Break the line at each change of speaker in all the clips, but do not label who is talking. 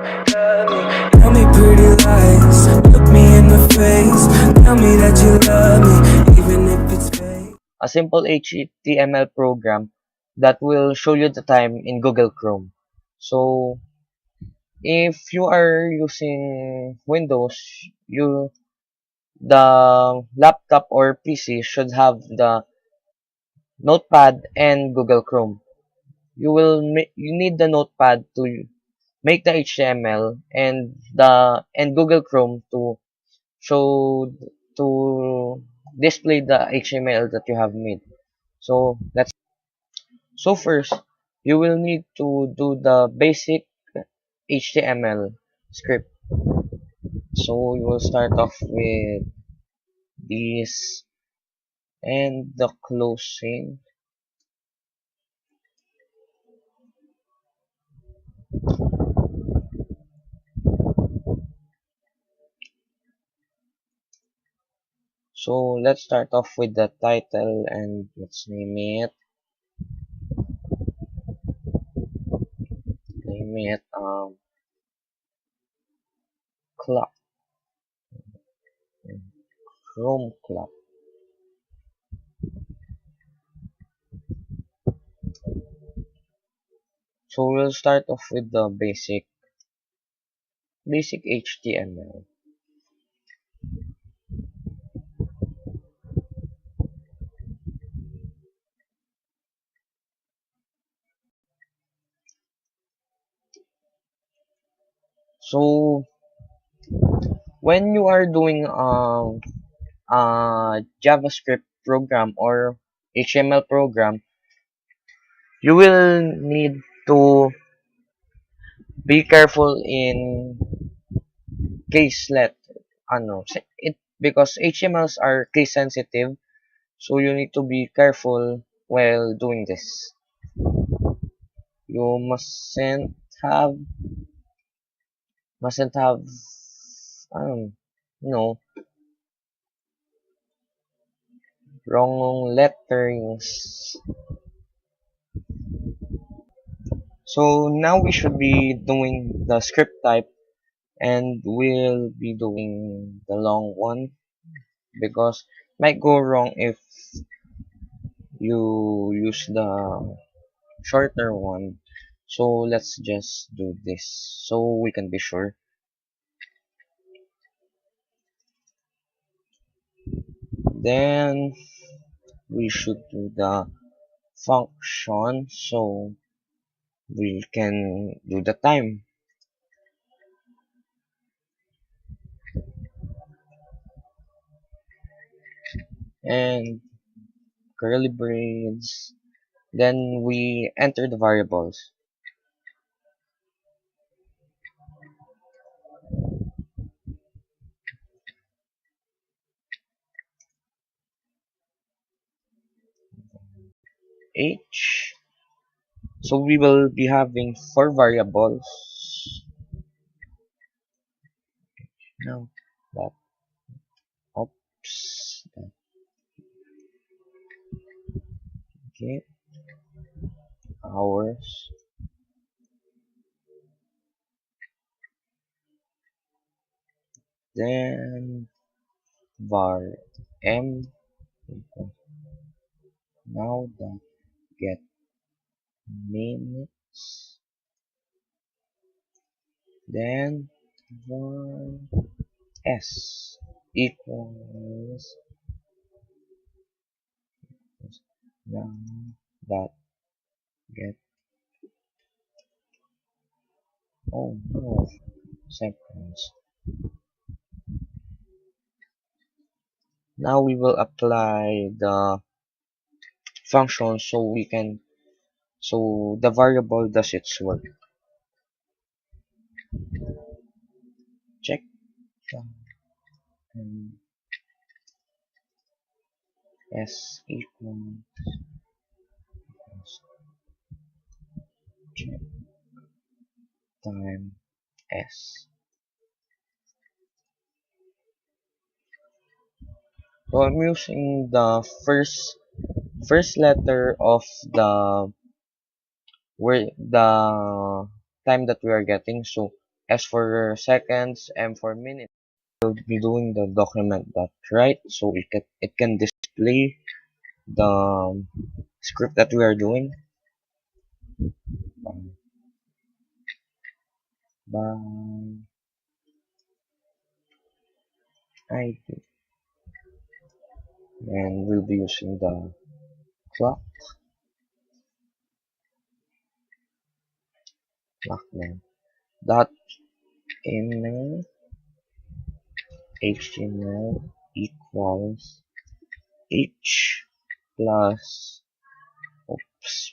Tell me pretty lies, look me in the face, tell me that you love me, even if it's fake.
A simple HTML program that will show you the time in Google Chrome. So if you are using Windows, the laptop or PC should have the Notepad and Google Chrome. You need the Notepad to make the HTML and Google Chrome to show to display the HTML that you have made. So first you will need to do the basic HTML script. So you will start off with this and the closing. So let's start off with the title and let's name it clock, Chrome clock. So we'll start off with the basic HTML. So when you are doing a JavaScript program or HTML program, you will need to be careful in caselet because HTMLs are case sensitive, so you need to be careful while doing this. You have mustn't have you know wrong letterings. So now we should be doing the script type, and we'll be doing the long one because might go wrong if you use the shorter one. So let's just do this so we can be sure. Then we should do the function so we can do the time. And curly braces. Then we enter the variables. H. So we will be having 4 variables. Now that oops get hours. Then var m equals now that get minutes. Then var s equals now that get oh no seconds. Now we will apply the function so the variable does its work. Check and s equals check time s. So I'm using the first letter of the word the time that we are getting. So S for seconds, M for minutes. We'll be doing the document dot write, so it can display the script that we are doing. By ID, and we'll be using the clock name dot email HTML equals h plus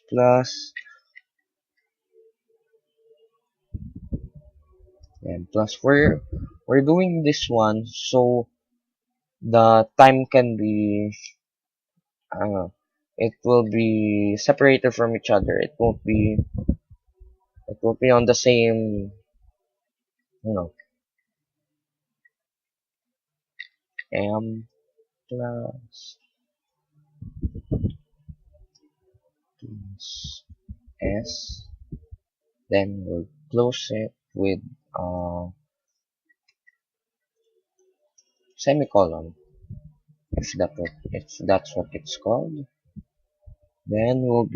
plus and plus. We're doing this one so the time can be it will be separated from each other. It won't be on the same, you know, m plus s, then we'll close it with semicolon, if that's what it's called. Then we'll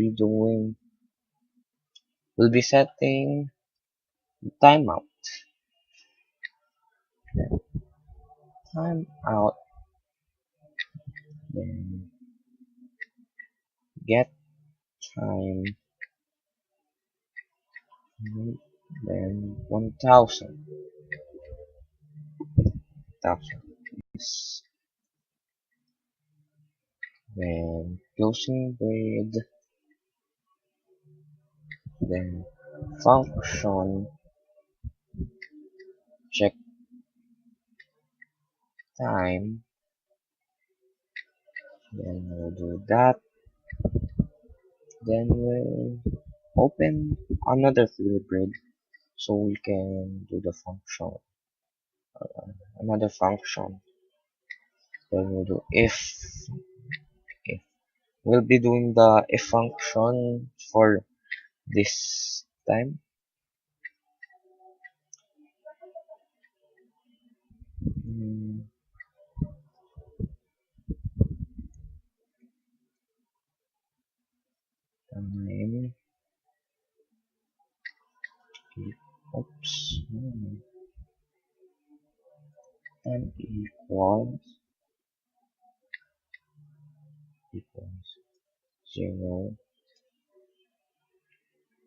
be setting timeout. Timeout, then get time, then 1000. Then closing braid, then function check time, then we'll do that, then we'll open another curly braid so we can do the function, another function. Then we'll do if we'll be doing the if function for this time. Time, time equals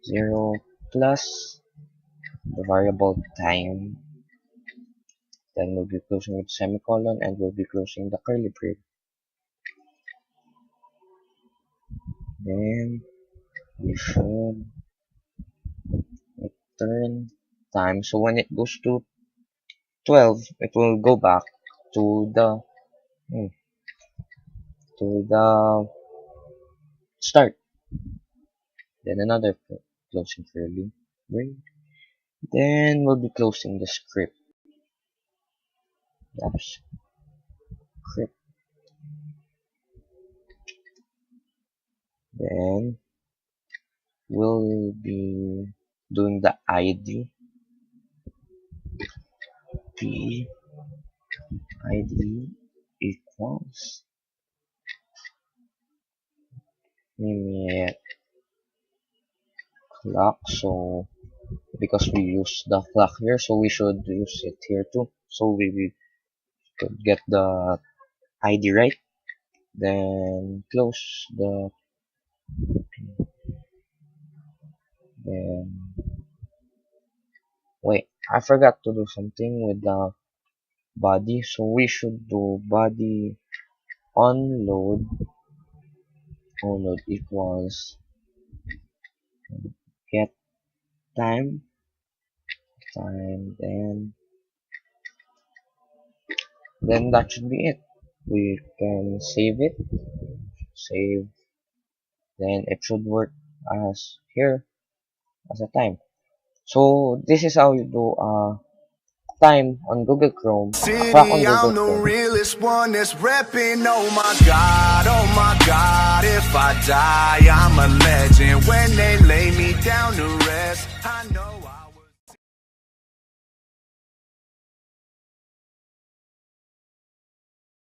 0 plus the variable time, then we'll be closing with semicolon and we'll be closing the curly braid. Then we should return time, so when it goes to 12 it will go back to the start. Then another closing curly braid, then we'll be closing the script dash script, then we'll be doing the ID ID equals clock, so because we use the clock here, so we should use it here too, so we could get the ID right. Then close the then wait, I forgot to do something with the body, so we should do body onload equals get time, then that should be it. We can save it, then it should work as here as a time. So this is how you do time on Google Chrome.
City, I'm the realest one that's repping. Oh my God, if I die, I'm a legend. When they lay me down to rest, I know.